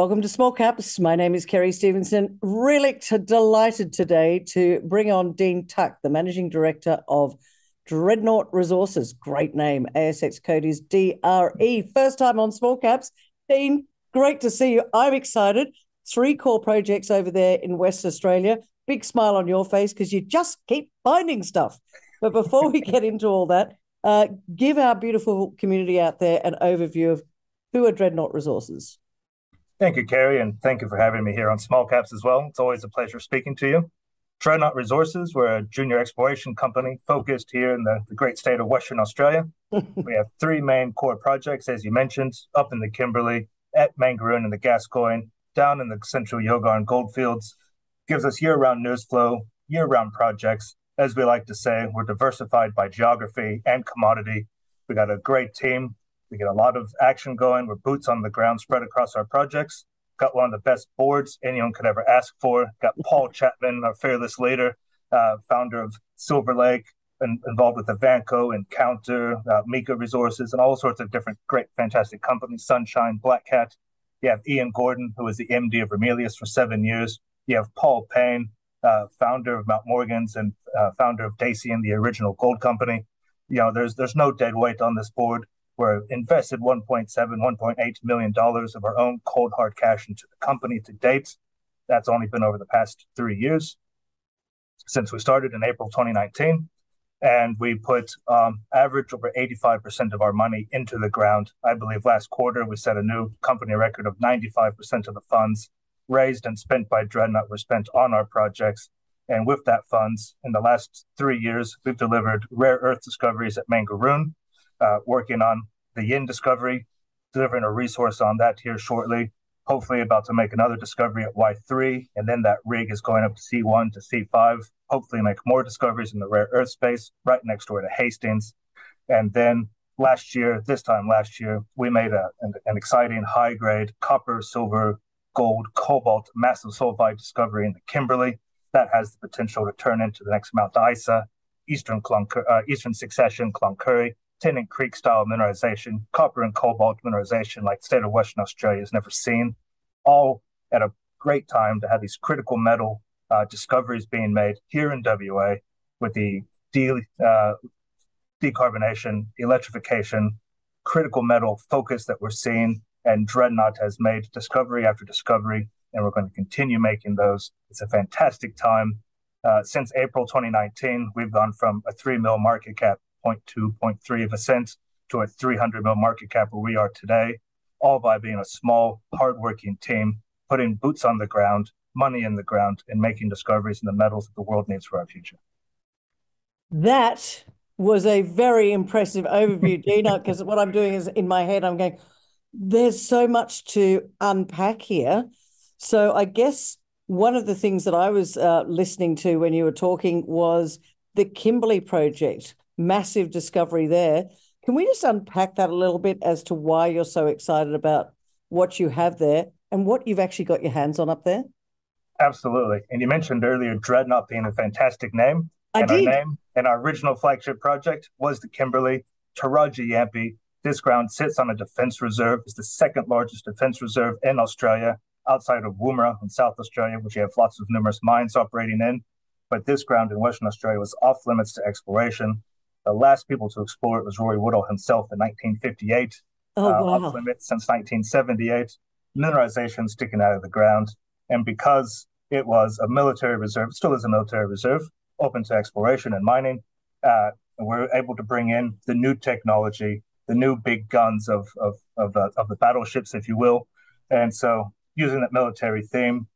Welcome to Small Caps. My name is Kerry Stevenson. Really delighted today to bring on Dean Tuck, the Managing Director of Dreadnought Resources. Great name. ASX code is DRE. First time on Small Caps. Dean, great to see you. I'm excited. 3 core projects over there in West Australia. Big smile on your face because you just keep finding stuff. But before we get into all that, give our beautiful community out there an overview of who are Dreadnought Resources. Thank you, Kerry, and thank you for having me here on Small Caps as well. It's always a pleasure speaking to you. Dreadnought Resources, we're a junior exploration company focused here in the great state of Western Australia. We have 3 main core projects, as you mentioned, up in the Kimberley, at Mangaroon in the Gascoyne, down in the central Yilgarn goldfields. Gives us year-round news flow, year-round projects. As we like to say, we're diversified by geography and commodity. We got a great team. We get a lot of action going. We're boots on the ground spread across our projects. Got one of the best boards anyone could ever ask for. Got Paul Chapman, our fearless leader, founder of Silver Lake, and involved with the Vanco, Encounter, Mika Resources, and all sorts of different great, fantastic companies. Sunshine, Black Cat. You have Ian Gordon, who was the MD of Ramelius for 7 years. You have Paul Payne, founder of Mount Morgan's and founder of Dacian, the original gold company. You know, there's no dead weight on this board. We're invested $1.8 million of our own cold hard cash into the company to date. That's only been over the past 3 years since we started in April 2019. And we put average over 85% of our money into the ground. I believe last quarter we set a new company record of 95% of the funds raised and spent by Dreadnought were spent on our projects. And with that funds, in the last 3 years, we've delivered rare earth discoveries at Mangaroon, working on the Yin discovery, delivering a resource on that here shortly. Hopefully about to make another discovery at Y3, and then that rig is going up to C1 to C5. Hopefully make more discoveries in the rare earth space right next door to Hastings. And then this time last year, we made an exciting high-grade copper, silver, gold, cobalt, massive sulfide discovery in the Kimberley. That has the potential to turn into the next Mount Isa, Eastern Succession, Cloncurry, Tennant Creek style mineralization, copper and cobalt mineralization like the state of Western Australia has never seen, all at a great time to have these critical metal discoveries being made here in WA with the decarbonation, electrification, critical metal focus that we're seeing. And Dreadnought has made discovery after discovery, and we're going to continue making those. It's a fantastic time. Since April 2019, we've gone from a 3 mil market cap, 0.2, 0.3 of a cent, to a 300 mil market cap where we are today, all by being a small, hardworking team, putting boots on the ground, money in the ground, and making discoveries in the metals that the world needs for our future. That was a very impressive overview, Dina, because what I'm doing is in my head, I'm going, there's so much to unpack here. So I guess one of the things that I was listening to when you were talking was the Kimberley project, massive discovery there. Can we just unpack that a little bit as to why you're so excited about what you have there and what you've actually got your hands on up there? Absolutely. And you mentioned earlier Dreadnought being a fantastic name. I did. Our name and our original flagship project was the Kimberley, Taraji Yampi. This ground sits on a defense reserve. It's the second largest defense reserve in Australia, outside of Woomera in South Australia, which you have lots of numerous mines operating in. But this ground in Western Australia was off limits to exploration. The last people to explore it was Rory Woodall himself in 1958. Oh, wow. Off limits since 1978. Mineralization sticking out of the ground. And because it was a military reserve, it still is a military reserve, open to exploration and mining, we're able to bring in the new technology, the new big guns of the battleships, if you will. And so using that military theme,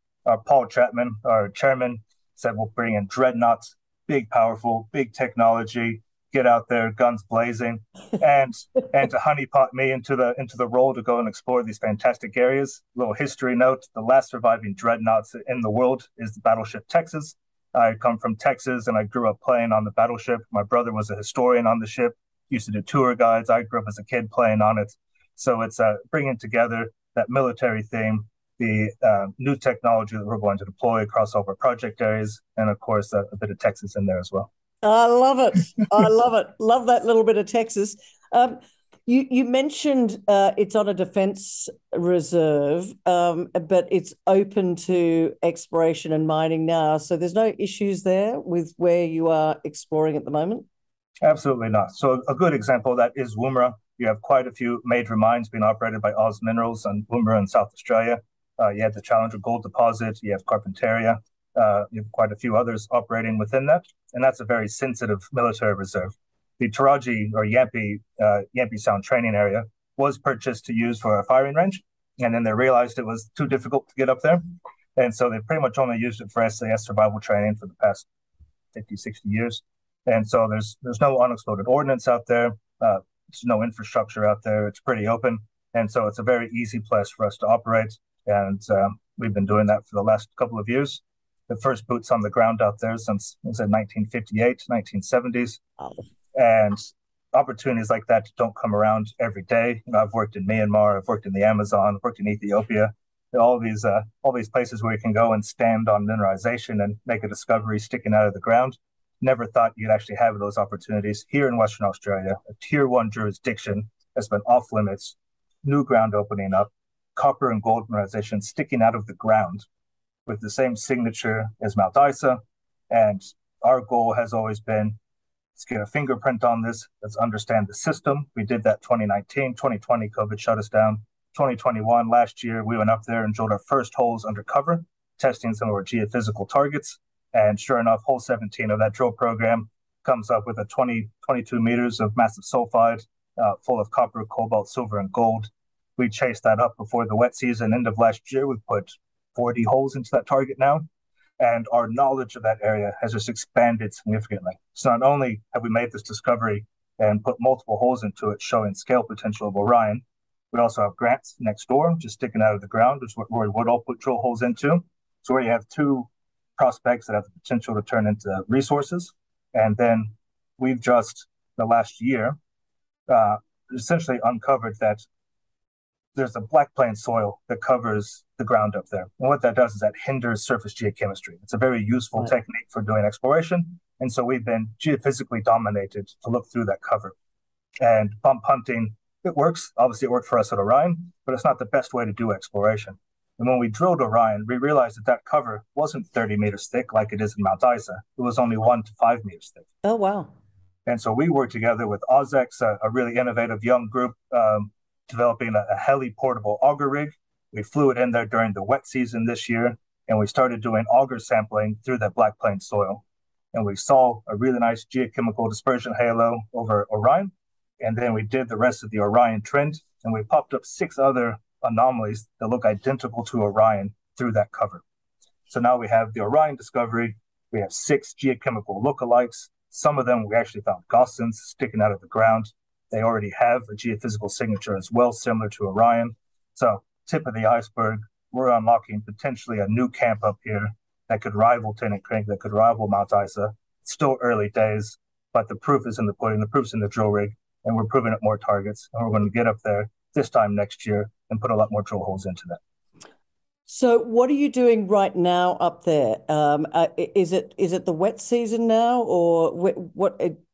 Paul Chapman, our chairman, said we'll bring in dreadnoughts, big, powerful, big technology, get out there, guns blazing, and to honeypot me into the role to go and explore these fantastic areas. Little history note: the last surviving dreadnoughts in the world is the battleship Texas. I come from Texas, and I grew up playing on the battleship. My brother was a historian on the ship, used to do tour guides. I grew up as a kid playing on it. So it's bringing together that military theme, the new technology that we're going to deploy across all our project areas, and of course, a bit of Texas in there as well. I love it. I love it. Love that little bit of Texas. You mentioned it's on a defence reserve, but it's open to exploration and mining now. So there's no issues there with where you are exploring at the moment? Absolutely not. So a good example of that is Woomera. You have quite a few major mines being operated by Oz Minerals and Woomera in South Australia. You have the Challenger Gold Deposit, you have Carpentaria, you have quite a few others operating within that, and that's a very sensitive military reserve. The Taraji or Yampi Sound training area was purchased to use for a firing range, and then they realized it was too difficult to get up there, and so they pretty much only used it for SAS survival training for the past 50, 60 years. And so there's no unexploded ordnance out there. There's no infrastructure out there. It's pretty open. And so it's a very easy place for us to operate. And we've been doing that for the last couple of years. The first boots on the ground out there since, was it 1958, 1970s. Oh. And opportunities like that don't come around every day. You know, I've worked in Myanmar, I've worked in the Amazon, I've worked in Ethiopia. All these places where you can go and stand on mineralization and make a discovery sticking out of the ground. Never thought you'd actually have those opportunities here in Western Australia, a tier one jurisdiction that's been off limits, new ground opening up, copper and gold mineralization sticking out of the ground with the same signature as Mount Isa. And our goal has always been, let's get a fingerprint on this, let's understand the system. We did that 2019, 2020, COVID shut us down. 2021, last year, we went up there and drilled our first holes undercover, testing some of our geophysical targets. And sure enough, hole 17 of that drill program comes up with a 22 meters of massive sulfide full of copper, cobalt, silver, and gold. We chased that up before the wet season, end of last year. We put 40 holes into that target now. And our knowledge of that area has just expanded significantly. So not only have we made this discovery and put multiple holes into it, showing scale potential of Orion, we also have grants next door, just sticking out of the ground, which is where we would all put drill holes into. So where you have two prospects that have the potential to turn into resources. And then we've just, the last year, essentially uncovered that there's a black plain soil that covers the ground up there. And what that does is that hinders surface geochemistry. It's a very useful technique for doing exploration. And so we've been geophysically dominated to look through that cover. And bump hunting, it works. Obviously, it worked for us at Orion, but it's not the best way to do exploration. And when we drilled Orion, we realized that that cover wasn't 30 meters thick like it is in Mount Isa. It was only 1 to 5 meters thick. Oh, wow. And so we worked together with Ozex, a really innovative young group, developing a heli-portable auger rig. We flew it in there during the wet season this year, and we started doing auger sampling through that black plain soil. And we saw a really nice geochemical dispersion halo over Orion. And then we did the rest of the Orion trend, and we popped up 6 other anomalies that look identical to Orion through that cover. So now we have the Orion discovery. We have 6 geochemical lookalikes. Some of them we actually found Gaussons sticking out of the ground. They already have a geophysical signature as well, similar to Orion. So tip of the iceberg, we're unlocking potentially a new camp up here that could rival Tennant Creek, that could rival Mount Isa. It's still early days, but the proof is in the pudding, the proof's in the drill rig, and we're proving up more targets. And we're going to get up there this time next year and put a lot more drill holes into that. So what are you doing right now up there? Is it the wet season now, or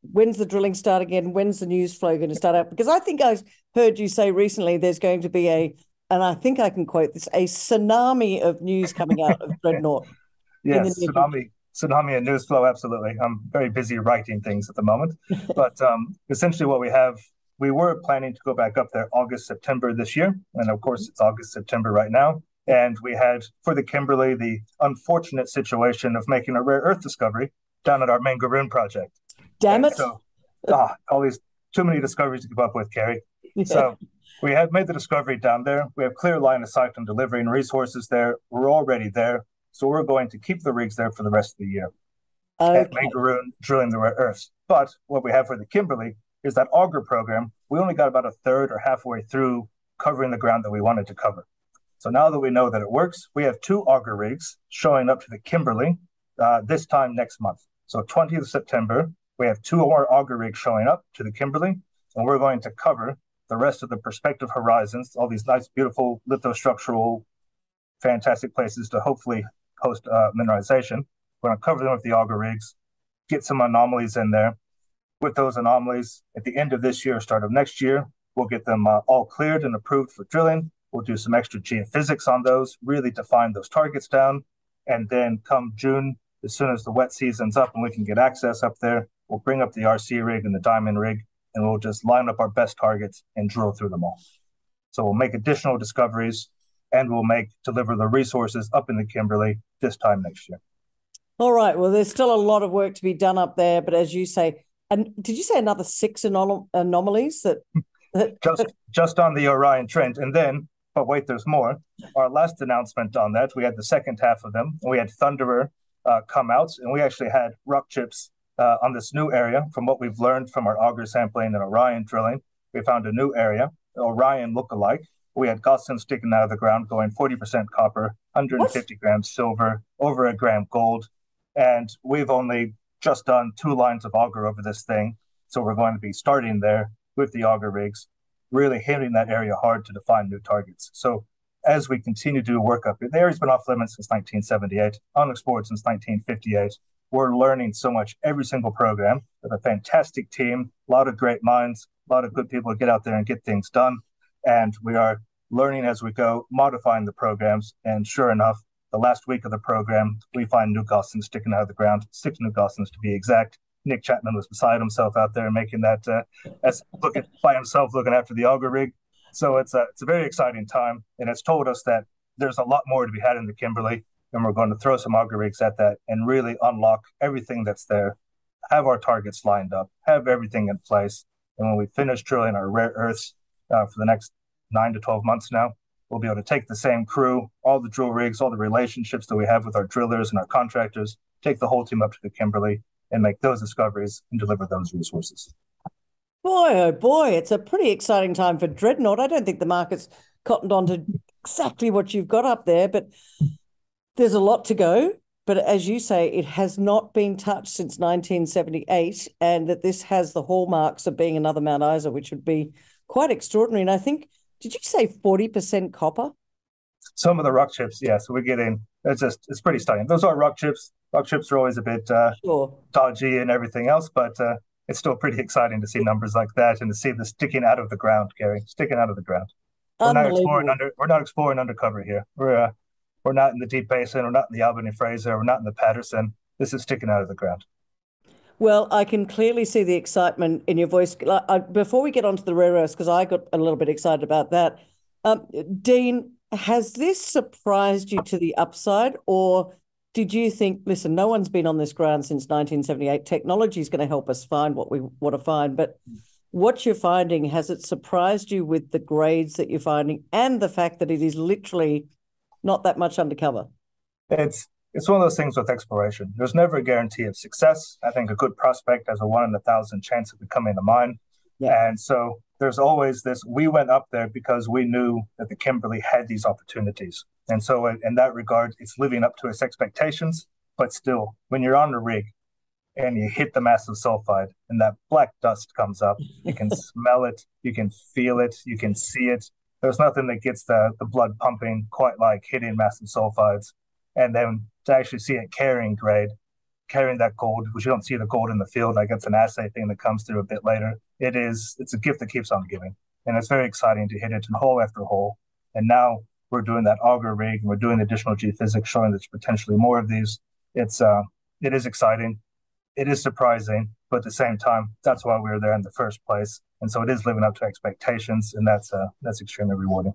when's the drilling start again? When's the news flow going to start up? Because I think I heard you say recently there's going to be and I think I can quote this, a tsunami of news coming out of Dreadnought. Yes, tsunami and news flow, absolutely. I'm very busy writing things at the moment. But essentially what we were planning to go back up there August, September this year. And of course, it's August, September right now. And we had, for the Kimberley, the unfortunate situation of making a rare earth discovery down at our Mangaroon project. Damn it. So, all these, too many discoveries to keep up with, Carrie. Yeah. So we have made the discovery down there. We have clear line of sight on delivering resources there. We're already there. So we're going to keep the rigs there for the rest of the year. Okay. At Mangaroon, drilling the rare earths. But what we have for the Kimberley is that auger program. We only got about a third or halfway through covering the ground that we wanted to cover. So now that we know that it works, we have 2 auger rigs showing up to the Kimberley this time next month. So 20th of September, we have 2 more auger rigs showing up to the Kimberley, and we're going to cover the rest of the prospective horizons, all these nice, beautiful lithostructural, fantastic places to hopefully host mineralization. We're going to cover them with the auger rigs, get some anomalies in there. With those anomalies, at the end of this year, start of next year, We'll get them all cleared and approved for drilling. We'll do some extra geophysics on those, really define those targets down. And then come June, as soon as the wet season's up and we can get access up there, we'll bring up the RC rig and the diamond rig, and we'll just line up our best targets and drill through them all. So we'll make additional discoveries, and we'll deliver the resources up in the Kimberley this time next year. All right. Well, there's still a lot of work to be done up there, but as you say, and did you say another 6 anomalies that just on the Orion Trend? And then, but wait, there's more. Our last announcement on that, we had the second half of them. We had Thunderer come out, and we actually had rock chips on this new area. From what we've learned from our auger sampling and Orion drilling, we found a new area, Orion lookalike. We had Gosling sticking out of the ground, going 40% copper, 150 grams silver, over a gram gold. And we've only just done 2 lines of auger over this thing. So we're going to be starting there with the auger rigs, really hitting that area hard to define new targets. So as we continue to do work up, the area's been off limits since 1978, unexplored since 1958. We're learning so much every single program with a fantastic team, a lot of great minds, a lot of good people to get out there and get things done. And we are learning as we go, modifying the programs. And sure enough, the last week of the program, we find new Goslings sticking out of the ground, 6 new Goslings to be exact. Nick Chapman was beside himself out there making that, by himself looking after the auger rig. So it's a very exciting time, and it's told us that there's a lot more to be had in the Kimberley, and we're going to throw some auger rigs at that and really unlock everything that's there, have our targets lined up, have everything in place. And when we finish drilling our rare earths for the next 9 to 12 months now, we'll be able to take the same crew, all the drill rigs, all the relationships that we have with our drillers and our contractors, take the whole team up to the Kimberley and make those discoveries and deliver those resources. Boy, oh boy, it's a pretty exciting time for Dreadnought. I don't think the market's cottoned on to exactly what you've got up there, but there's a lot to go. But as you say, it has not been touched since 1978, and that this has the hallmarks of being another Mount Isa, which would be quite extraordinary. And I think, did you say 40% copper? Some of the rock chips, yeah. So we're getting, it's pretty stunning. Those are rock chips. Rock chips are always a bit dodgy and everything else, but it's still pretty exciting to see numbers like that and to see this sticking out of the ground, Gary, sticking out of the ground. We're not exploring undercover here. We're not in the Deep Basin. We're not in the Albany Fraser. We're not in the Patterson. This is sticking out of the ground. Well, I can clearly see the excitement in your voice. Before we get onto the rare earths, because I got a little bit excited about that, Dean, has this surprised you to the upside, or did you think, listen, no one's been on this ground since 1978. Technology is going to help us find what we want to find, but what you're finding, has it surprised you with the grades that you're finding and the fact that it is literally not that much undercover? It's one of those things with exploration. There's never a guarantee of success. I think a good prospect has a 1 in 1,000 chance of becoming a mine. Yeah. And so there's always this, we went up there because we knew that the Kimberley had these opportunities. And so in that regard, it's living up to its expectations. But still, when you're on the rig and you hit the massive sulfide and that black dust comes up, you can smell it, you can feel it, you can see it. There's nothing that gets the blood pumping quite like hitting massive sulfides. And then to actually see it carrying grade, carrying that gold, which you don't see the gold in the field, like it's an assay thing that comes through a bit later. It's a gift that keeps on giving. And it's very exciting to hit it in hole after hole. And now we're doing that auger rig, and we're doing additional geophysics showing there's potentially more of these. It is exciting. It is surprising, but at the same time, that's why we were there in the first place. And so it is living up to expectations, and that's extremely rewarding.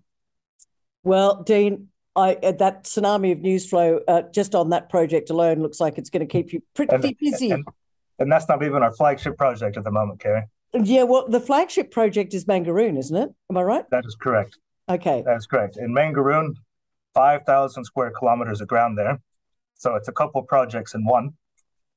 Well, Dean, that tsunami of news flow just on that project alone looks like it's going to keep you pretty busy. And that's not even our flagship project at the moment, Kerry. Yeah, well, the flagship project is Mangaroon, isn't it? Am I right? That is correct. Okay. That is correct. In Mangaroon, 5,000 square kilometers of ground there. So it's a couple of projects in one.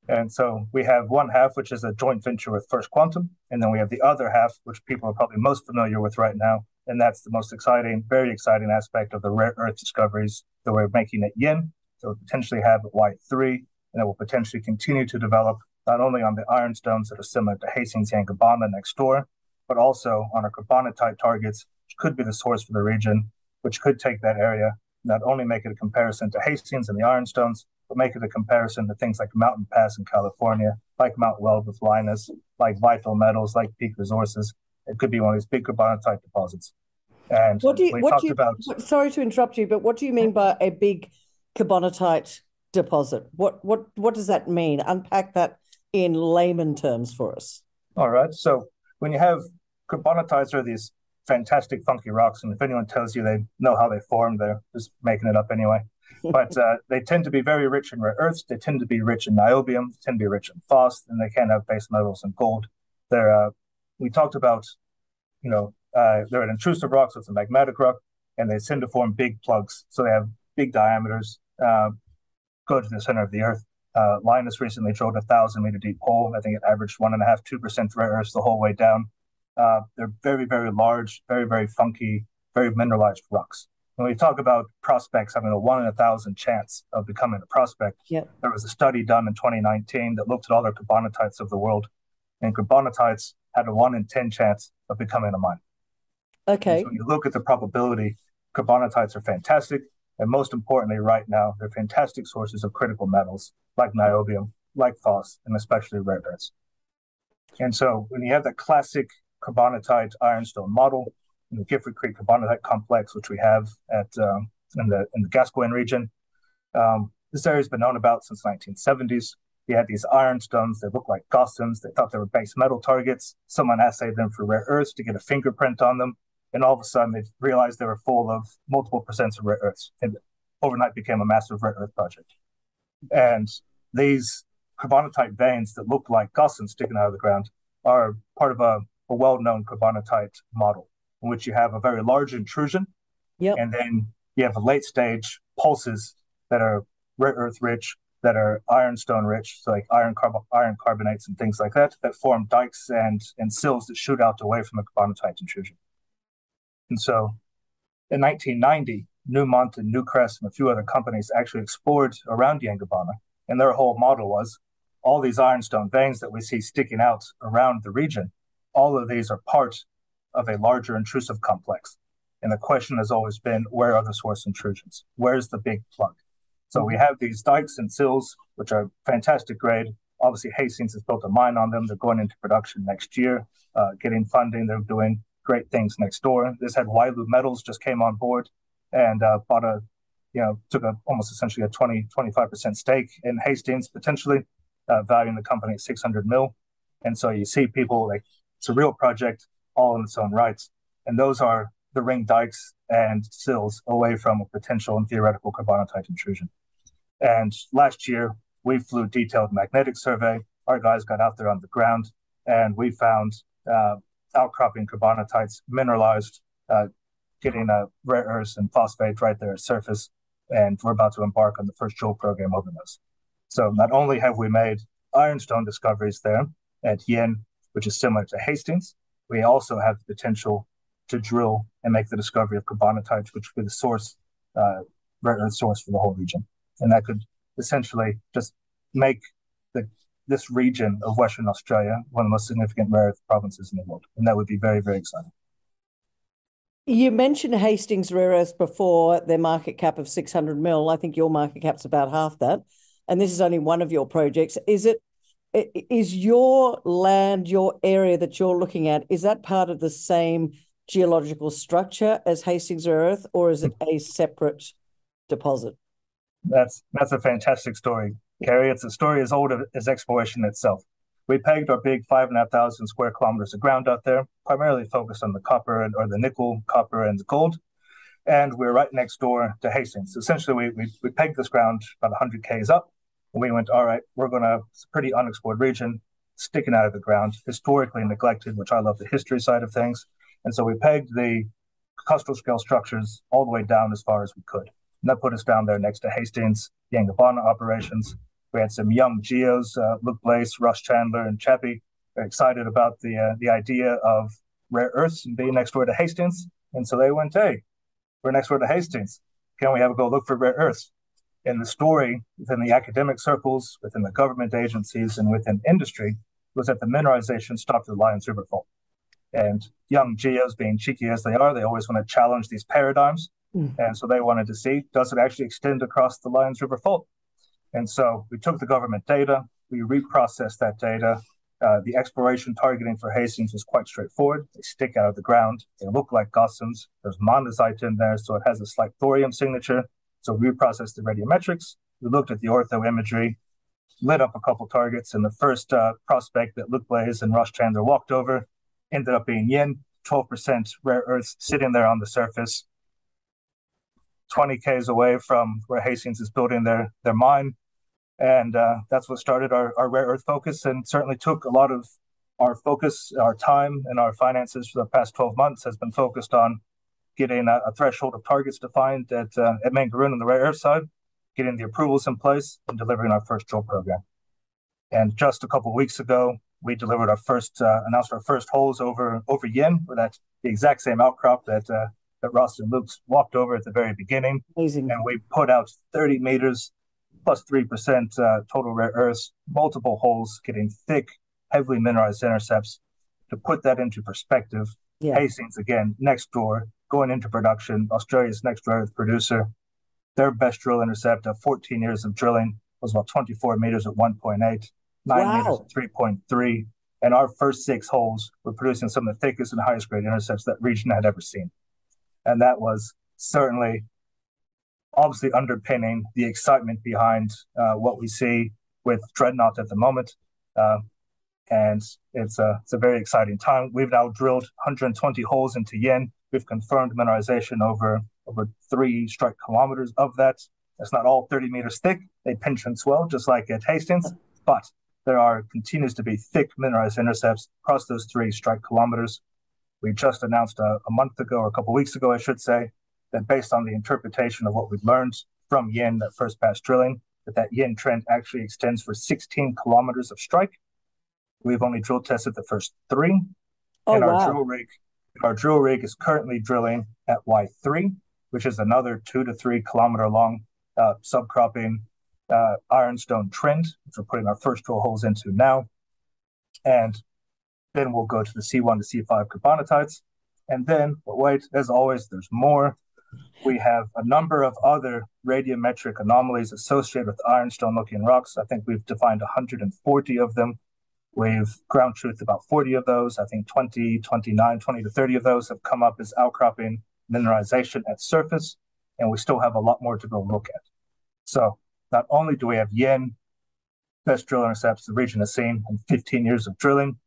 And so we have one half, which is a joint venture with First Quantum. And then we have the other half, which people are probably most familiar with right now. And that's the most exciting, very exciting aspect of the rare earth discoveries that we're making at Yin. So we'll potentially have at Y3, and it will potentially continue to develop not only on the ironstones that are similar to Hastings and Gabbana next door, but also on our carbonatite targets, which could be the source for the region, which could take that area, not only make it a comparison to Hastings and the ironstones, but make it a comparison to things like Mountain Pass in California, like Mount Weld with Linus, like Vital Metals, like Peak Resources, It could be one of these big carbonatite deposits. And we talked about. Sorry to interrupt you, but what do you mean by a big carbonatite deposit? What does that mean? Unpack that in layman terms for us. All right. So when you have carbonatites, are these fantastic funky rocks, and if anyone tells you they know how they form, they're just making it up anyway. But they tend to be very rich in rare earths. They tend to be rich in niobium. They tend to be rich in phos, and they can have base metals and gold. We talked about, they're an intrusive rock, so it's a magmatic rock, and they tend to form big plugs. So they have big diameters, go to the center of the earth. Linus recently drilled a 1,000-meter deep hole. I think it averaged 1.5%, 2% rare earths the whole way down. They're very, very large, very, very funky, very mineralized rocks. When we talk about prospects having a 1 in 1,000 chance of becoming a prospect, there was a study done in 2019 that looked at all the carbonatites of the world, and carbonatites had a 1 in 10 chance of becoming a mine. Okay. So when you look at the probability, carbonatites are fantastic, and most importantly, right now, they're fantastic sources of critical metals like niobium, like phos, and especially rare earths. And so when you have that classic carbonatite ironstone model in the Gifford Creek carbonatite complex, which we have in the Gascoyne region, this area has been known about since the 1970s. You had these ironstones that looked like Gaussons. They thought they were base metal targets. Someone assayed them for rare earths to get a fingerprint on them. And all of a sudden, they realized they were full of multiple percents of rare earths. And overnight became a massive rare earth project. And these carbonatite veins that look like Gaussons sticking out of the ground are part of a well-known carbonatite model, in which you have a very large intrusion. And then you have late-stage pulses that are rare earth rich, that are ironstone rich, so like iron carbonates and things like that, that form dikes and sills that shoot out away from a carbonatite intrusion. And so in 1990, Newmont and Newcrest and a few other companies actually explored around Yangibana, and their whole model was all these ironstone veins that we see sticking out around the region, all of these are part of a larger intrusive complex. And the question has always been, where are the source intrusions? Where's the big plug? So we have these dikes and sills, which are fantastic grade. Obviously, Hastings has built a mine on them. They're going into production next year, getting funding. They're doing great things next door. This had Wailu Metals just came on board and took almost essentially a 25% stake in Hastings, potentially valuing the company at 600 mil. And so you see people like, it's a real project all in its own rights. And those are the ring dikes and sills away from a potential and theoretical carbonatite intrusion. And last year, we flew detailed magnetic survey. Our guys got out there on the ground, and we found outcropping carbonatites mineralized, getting rare earths and phosphate right there at surface. And we're about to embark on the first drill program over those. So not only have we made ironstone discoveries there at Yin, which is similar to Hastings, we also have the potential to drill and make the discovery of carbonatites, which would be the source, rare earth source for the whole region. And that could essentially just make this region of Western Australia one of the most significant rare earth provinces in the world. And that would be very, very exciting. You mentioned Hastings Rare Earths before, their market cap of 600 mil. I think your market cap's about half that. And this is only one of your projects. Is your land, your area that you're looking at, is that part of the same geological structure as Hastings Rare Earth, or is it a separate deposit? That's a fantastic story, Kerry. It's a story as old as exploration itself. We pegged our big 5,500 square kilometers of ground out there, primarily focused on the copper or the nickel, copper, and the gold. And we're right next door to Hastings. Essentially, we pegged this ground about 100 Ks up. And we went, all right, it's a pretty unexplored region, sticking out of the ground, historically neglected, which I love the history side of things. And so we pegged the cluster scale structures all the way down as far as we could. And that put us down there next to Hastings, Yangibana operations. We had some young geos, Luke Blaze, Russ Chandler, and Chappie, very excited about the idea of rare earths and being next door to Hastings. And so they went, hey, we're next door to Hastings. Can we have a go look for rare earths? And the story within the academic circles, within the government agencies, and within industry was that the mineralization stopped at the Lions River Fault. And young geos, being cheeky as they are, they always want to challenge these paradigms. And so they wanted to see, does it actually extend across the Lions River Fault? And so we took the government data, we reprocessed that data, The exploration targeting for Hastings is quite straightforward. They stick out of the ground. They look like gossams. There's monazite in there, so it has a slight thorium signature. So we processed the radiometrics. We looked at the ortho imagery, lit up a couple targets, and the first prospect that Luke Blaze and Ross Chandler walked over ended up being Yin, 12% rare earths sitting there on the surface, 20 Ks away from where Hastings is building their mine. And that's what started our rare earth focus, and certainly took a lot of our focus, our time, and our finances for the past 12 months has been focused on getting a threshold of targets defined at Mangaroon on the rare earth side, getting the approvals in place, and delivering our first drill program. And just a couple of weeks ago, we delivered announced our first holes over Yin, where that's the exact same outcrop that Ross and Luke's walked over at the very beginning. Amazing. And we put out 30 meters plus 3% total rare earths, multiple holes, getting thick, heavily mineralized intercepts. To put that into perspective, Hastings, again, next door, going into production, Australia's next rare earth producer, their best drill intercept of 14 years of drilling was about 24 meters at 1.8, 9 meters at 3.3. And our first 6 holes were producing some of the thickest and highest grade intercepts that region had ever seen. And that was certainly obviously underpinning the excitement behind what we see with Dreadnought at the moment. And it's a very exciting time. We've now drilled 120 holes into Yin. We've confirmed mineralization over 3 strike kilometers of that. That's not all 30 meters thick. They pinch and swell, just like at Hastings. But there continues to be thick mineralized intercepts across those 3 strike kilometers. We just announced a month ago, or a couple of weeks ago, I should say, that based on the interpretation of what we've learned from Yin, that first pass drilling, that Yin trend actually extends for 16 kilometers of strike. We've only drill tested the first 3. And our drill rig is currently drilling at Y3, which is another 2 to 3 kilometer long subcropping ironstone trend, which we're putting our first drill holes into now. And then we'll go to the C1 to C5 carbonatites. And then, but wait, as always, there's more. We have a number of other radiometric anomalies associated with ironstone-looking rocks. I think we've defined 140 of them. We've ground truthed about 40 of those. I think 20 to 30 of those have come up as outcropping mineralization at surface, and we still have a lot more to go look at. So not only do we have Yin, best drill intercepts the region has seen in 15 years of drilling,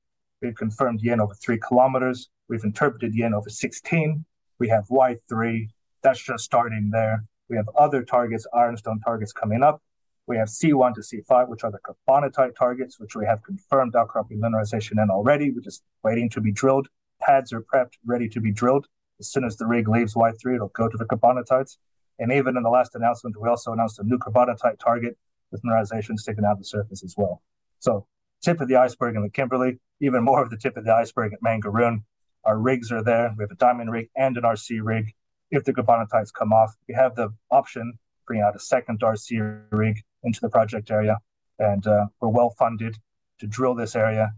we've confirmed Yin over 3 kilometers. We've interpreted Yin over 16. We have Y3. That's just starting there. We have other targets, ironstone targets coming up. We have C1 to C5, which are the carbonatite targets, which we have confirmed outcropping mineralization in already. We're just waiting to be drilled. Pads are prepped, ready to be drilled. As soon as the rig leaves Y3, it'll go to the carbonatites. And even in the last announcement, we also announced a new carbonatite target with mineralization sticking out the surface as well. So tip of the iceberg in the Kimberley, even more of the tip of the iceberg at Mangaroon. Our rigs are there. We have a diamond rig and an RC rig. If the carbonatites come off, we have the option to bring out a second RC rig into the project area. And we're well funded to drill this area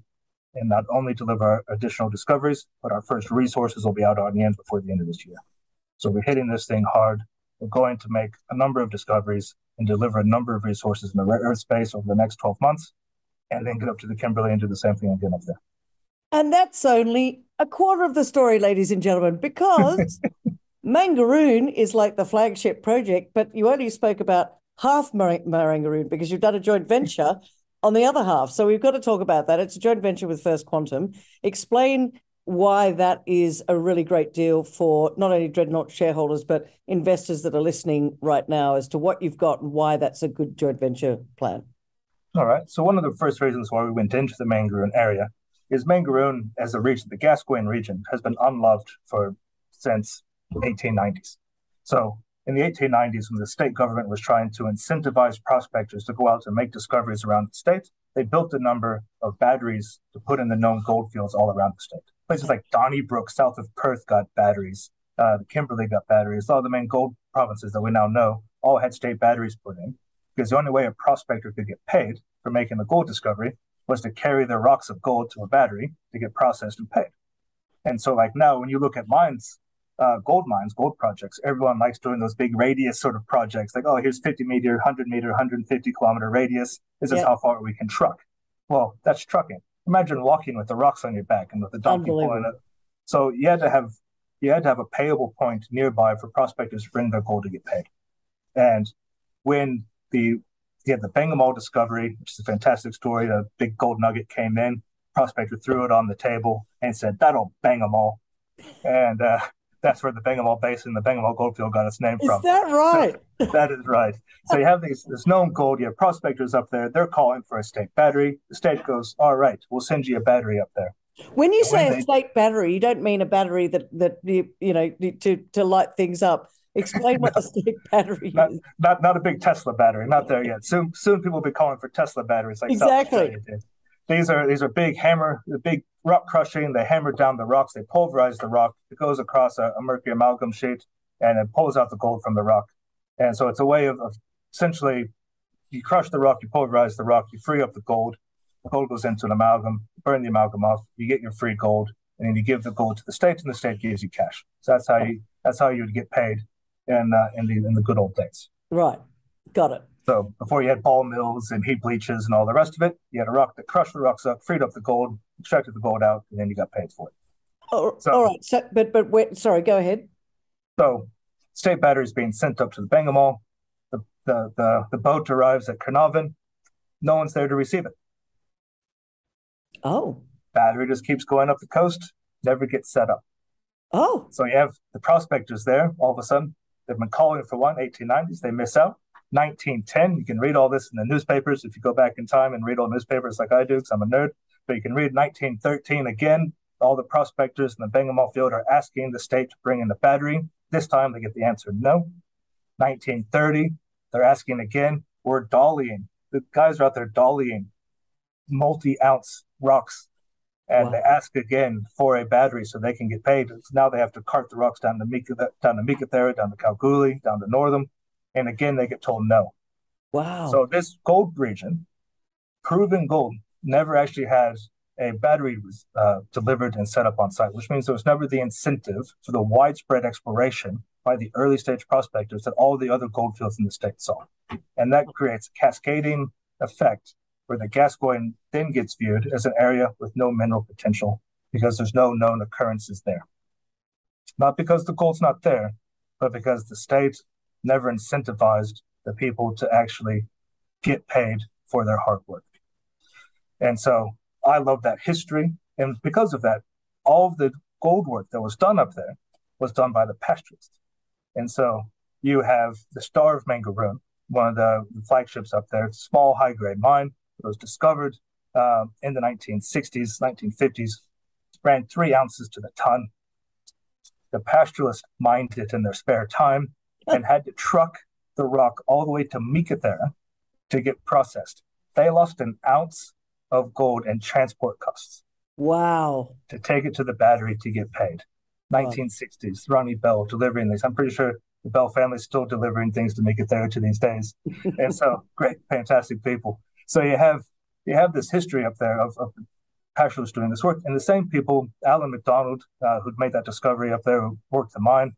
and not only deliver additional discoveries, but our first resources will be out on Yin before the end of this year. So we're hitting this thing hard. We're going to make a number of discoveries and deliver a number of resources in the rare earth space over the next 12 months, and then get up to the Kimberley and do the same thing again up there. And that's only a quarter of the story, ladies and gentlemen, because Mangaroon is like the flagship project, but you only spoke about half Mangaroon because you've done a joint venture on the other half. So we've got to talk about that. It's a joint venture with First Quantum. Explain why that is a really great deal for not only Dreadnought shareholders, but investors that are listening right now as to what you've got and why that's a good joint venture plan. All right. So one of the first reasons why we went into the Mangaroon area is Mangaroon as a region, the Gascoyne region, has been unloved since the 1890s. So in the 1890s, when the state government was trying to incentivize prospectors to go out and make discoveries around the state, they built a number of batteries to put in the known gold fields all around the state. Places like Donnybrook, south of Perth, got batteries. The Kimberley got batteries. All the main gold provinces that we now know all had state batteries put in, because the only way a prospector could get paid for making the gold discovery was to carry their rocks of gold to a battery to get processed and paid. And so like now, when you look at mines, gold projects, everyone likes doing those big radius sort of projects. Like, oh, here's 50 meter, 100 meter, 150 kilometer radius. This is how far we can truck. Well, that's trucking. imagine walking with the rocks on your back and with the donkey pulling Unbelievable. it. So you had to have a payable point nearby for prospectors to bring their gold to get paid. And when you had the Bangamall discovery, which is a fantastic story, a big gold nugget came in, prospector threw it on the table and said, "That'll bang 'em all." And that's where the Bangamall Basin, the Bangamall Goldfield, got its name Is from. that So right? that is right. So you have this known gold. You have prospectors up there. They're calling for a state battery. The state goes, "All right, we'll send you a battery up there." When you And when say a they state battery, you don't mean a battery that you know to light things up. Explain what the state battery not is. not a big Tesla battery, not there yet. Soon people will be calling for Tesla batteries like South Exactly. Australia did. These are big the big rock crushing. They hammer down the rocks. They pulverize the rock. It goes across a mercury amalgam sheet and it pulls out the gold from the rock. And so it's a way of essentially you crush the rock, you pulverize the rock, you free up the gold. The gold goes into an amalgam, burn the amalgam off, you get your free gold, and then you give the gold to the state, and the state gives you cash. So that's how you would get paid in the good old days. Right. Got it. So before you had ball mills and heap leaches and all the rest of it, you had a rock that crushed the rocks up, freed up the gold, extracted the gold out, and then you got paid for it. All So right. So, but wait, sorry. Go ahead. so state battery is being sent up to the Bangamall. The boat arrives at Carnarvon. No one's there to receive it. Oh. Battery just keeps going up the coast, never gets set up. Oh. So you have the prospectors there. All of a sudden, they've been calling for 1890s. They miss out. 1910, you can read all this in the newspapers if you go back in time and read all newspapers like I do because I'm a nerd. But you can read 1913 again. All the prospectors in the Bangamall field are asking the state to bring in the battery. This time they get the answer no. 1930, they're asking again. We're dollying. The guys are out there dollying multi-ounce rocks and Wow. they ask again for a battery so they can get paid. So now they have to cart the rocks down to Meekatharra, down to Kalgoorlie, down to Northam, and again they get told no. So Wow. this gold region, proven gold, never actually had a battery delivered and set up on site, which means there was never the incentive for the widespread exploration by the early stage prospectors that all the other gold fields in the state saw. And that creates a cascading effect where the Gascoyne then gets viewed as an area with no mineral potential because there's no known occurrences there. Not because the gold's not there, but because the state never incentivized the people to actually get paid for their hard work. And so I love that history. And because of that, all of the gold work that was done up there was done by the pastoralists. And so you have the Star of Mangaroon, one of the flagships up there. It's a small, high-grade mine. It was discovered in the 1960s, 1950s, ran 3 ounces to the ton. The pastoralists mined it in their spare time and had to truck the rock all the way to Meekatharra to get processed. They lost an ounce of gold and transport costs Wow. to take it to the battery to get paid. Wow. 1960s, Ronnie Bell delivering these. I'm pretty sure the Bell family is still delivering things to Meekatharra to these days. And so great, fantastic people. So you have this history up there of pastoralists doing this work. And the same people, Alan McDonald, who'd made that discovery up there, who worked the mine,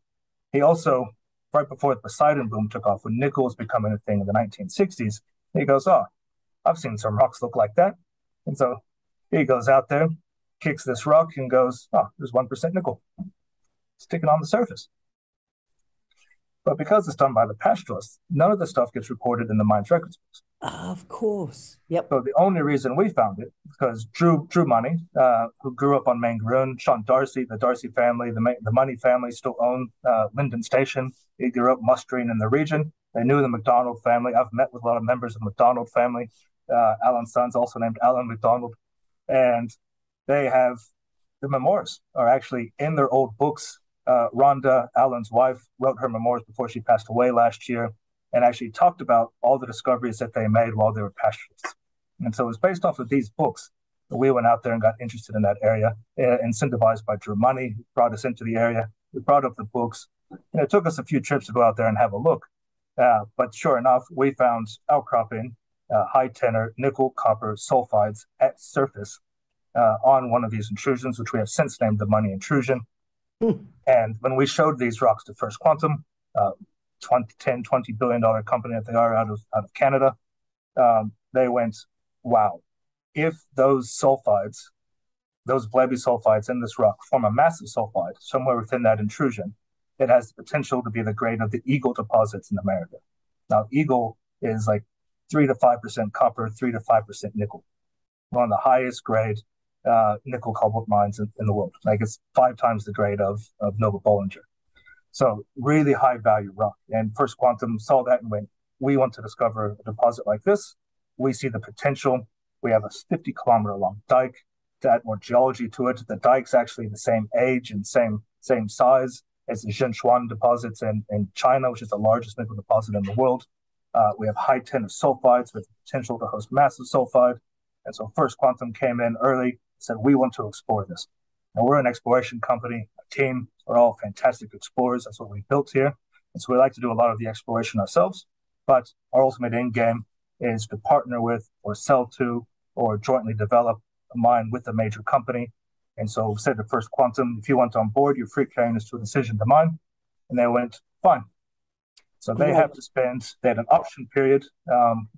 he also, right before the Poseidon boom took off, when nickel was becoming a thing in the 1960s, he goes, "Oh, I've seen some rocks look like that." And so he goes out there, kicks this rock, and goes, "Oh, there's 1% nickel sticking on the surface." But because it's done by the pastoralists, none of the stuff gets recorded in the mine's records books. Of course. Yep. So the only reason we found it because Drew Money, who grew up on Mangaroon, Sean Darcy, the Darcy family, the Money family still own Lyndon Station. He grew up mustering in the region. They knew the McDonald family. I've met with a lot of members of the McDonald family. Alan's son's also named Alan McDonald, and they have the memoirs are actually in their old books. Rhonda, Alan's wife, wrote her memoirs before she passed away last year and actually talked about all the discoveries that they made while they were pastoralists. And so it was based off of these books that we went out there and got interested in that area, incentivized by Drew Money, who brought us into the area. We brought up the books, and it took us a few trips to go out there and have a look. But sure enough, we found outcropping, high tenor nickel, copper sulfides at surface on one of these intrusions, which we have since named the Money Intrusion. And when we showed these rocks to First Quantum, $20 billion company that they are out of Canada, they went, "Wow, if those sulfides, those blebby sulfides in this rock form a massive sulfide somewhere within that intrusion, it has the potential to be the grade of the Eagle deposits in America. Now, Eagle is like 3 to 5% copper, 3 to 5% nickel. One of the highest grade nickel cobalt mines in the world. Like it's 5 times the grade of Nova Bollinger. So really high value rock. And First Quantum saw that and went, we want to discover a deposit like this. We see the potential. We have a 50-kilometer long dike to add more geology to it. The dike's actually the same age and same size as the Zhenchuan deposits in China, which is the largest nickel deposit in the world. We have high tenor sulfides with potential to host massive sulfide. And so First Quantum came in early, said, we want to explore this. Now, we're an exploration company, a team. We're all fantastic explorers. That's what we built here. And so we like to do a lot of the exploration ourselves. But our ultimate end game is to partner with or sell to or jointly develop a mine with a major company. And so we said to First Quantum, if you want on board, you're free carrying us to a decision to mine. And they went, fine. So they had an option period,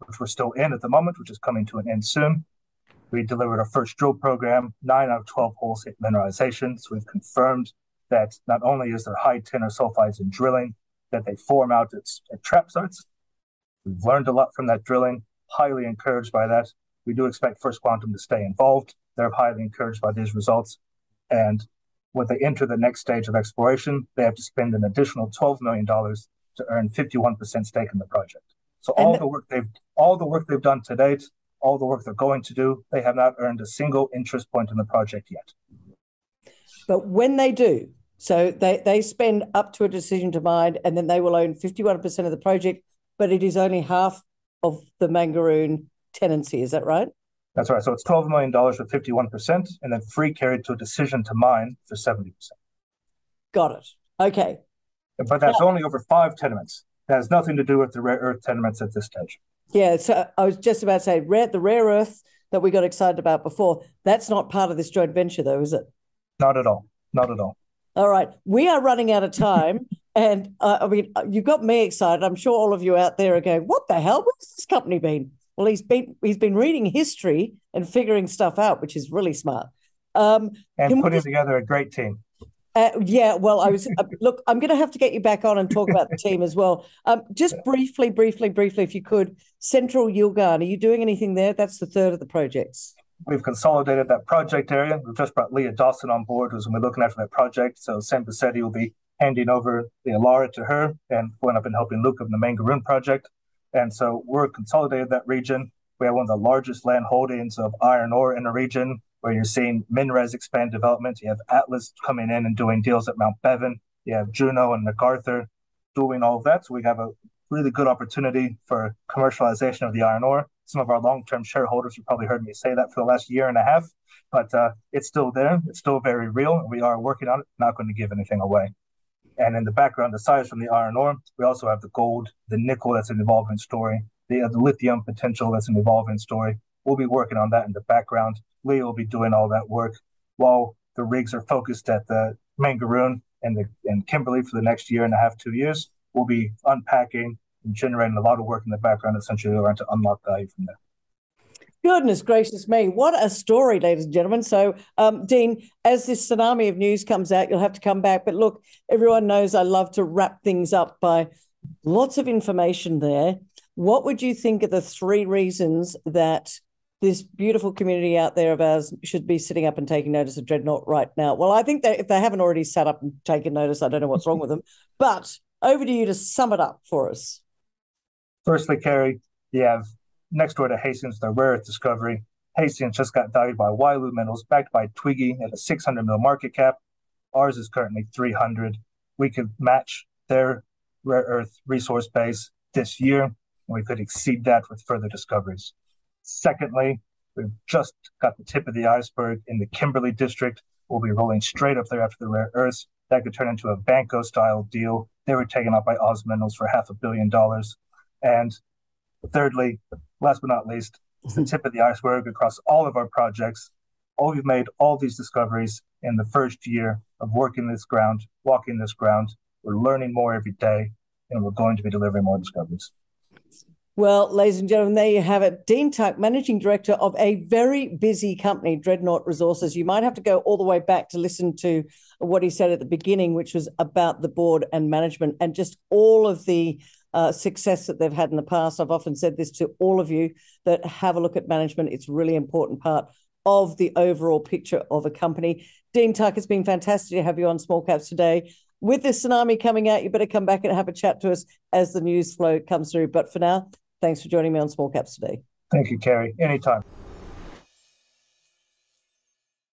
which we're still in at the moment, which is coming to an end soon. We delivered our first drill program, 9 out of 12 holes hit mineralization. So we've confirmed that not only is there high tenor sulfides in drilling, that they form out at trap sites. We've learned a lot from that drilling, highly encouraged by that. We do expect First Quantum to stay involved. They're highly encouraged by these results. And when they enter the next stage of exploration, they have to spend an additional $12 million to earn 51% stake in the project. So all the work they've done to date, all the work they're going to do, they have not earned a single interest point in the project yet. But when they do, so they spend up to a decision to mine, and then they will own 51% of the project, but it is only half of the Mangaroon tenancy. Is that right? That's right. So it's $12 million for 51%, and then free carried to a decision to mine for 70%. Got it. Okay. But that's only over 5 tenements. It has nothing to do with the rare earth tenements at this stage. Yeah, so I was just about to say, the rare earth that we got excited about before, that's not part of this joint venture, though, is it? Not at all. Not at all. All right. We are running out of time. And I mean, you got me excited. I'm sure all of you out there are going, what the hell? Where's this company been? Well, he's been reading history and figuring stuff out, which is really smart. And putting together a great team. Yeah, well, look, I'm going to have to get you back on and talk about the team as well. Just briefly, if you could, Central Yilgarn, are you doing anything there? That's the third of the projects. We've consolidated that project area. We've just brought Leah Dawson on board, who's going to be looking after that project. So Sam Bassetti will be handing over the Alara to her, and going up and helping Luke of the Mangaroon project. And so we're consolidated that region. We have one of the largest land holdings of iron ore in the region, where you're seeing MinRes expand development. You have Atlas coming in and doing deals at Mount Bevan. You have Juno and MacArthur doing all of that. So we have a really good opportunity for commercialization of the iron ore. Some of our long-term shareholders have probably heard me say that for the last year and a half, but it's still there. It's still very real, and we are working on it. Not going to give anything away. And in the background, aside from the iron ore, we also have the gold, the nickel that's an evolving story, the lithium potential that's an evolving story. We'll be working on that in the background. Leah will be doing all that work while the rigs are focused at the Mangaroon and Kimberley for the next year and a half, 2 years. We'll be unpacking and generating a lot of work in the background, essentially around to unlock value from there. Goodness gracious me. What a story, ladies and gentlemen. So, Dean, as this tsunami of news comes out, you'll have to come back. But look, everyone knows I love to wrap things up by lots of information there. What would you think are the 3 reasons that this beautiful community out there of ours should be sitting up and taking notice of Dreadnought right now? Well, I think that if they haven't already sat up and taken notice, I don't know what's wrong with them. But over to you to sum it up for us. Firstly, Kerry, you have next door to Hastings, the rare earth discovery. Hastings just got valued by Wailu Metals, backed by Twiggy at a 600 mil market cap. Ours is currently 300. We could match their rare earth resource base this year, and we could exceed that with further discoveries. Secondly, we've just got the tip of the iceberg in the Kimberley district. We'll be rolling straight up there after the rare earths. That could turn into a Banco-style deal. They were taken up by Oz Minerals for $500 million. And thirdly, last but not least, it's the tip of the iceberg across all of our projects. We've made all these discoveries in the first year of working this ground, walking this ground. We're learning more every day, and we're going to be delivering more discoveries. Well, ladies and gentlemen, there you have it. Dean Tuck, Managing Director of a very busy company, Dreadnought Resources. You might have to go all the way back to listen to what he said at the beginning, which was about the board and management and just all of the success that they've had in the past. I've often said this to all of you, that have a look at management. It's a really important part of the overall picture of a company. Dean Tuck, it's been fantastic to have you on Small Caps today. With this tsunami coming out, you better come back and have a chat to us as the news flow comes through. But for now, thanks for joining me on Small Caps today. Thank you, Kerry. Anytime.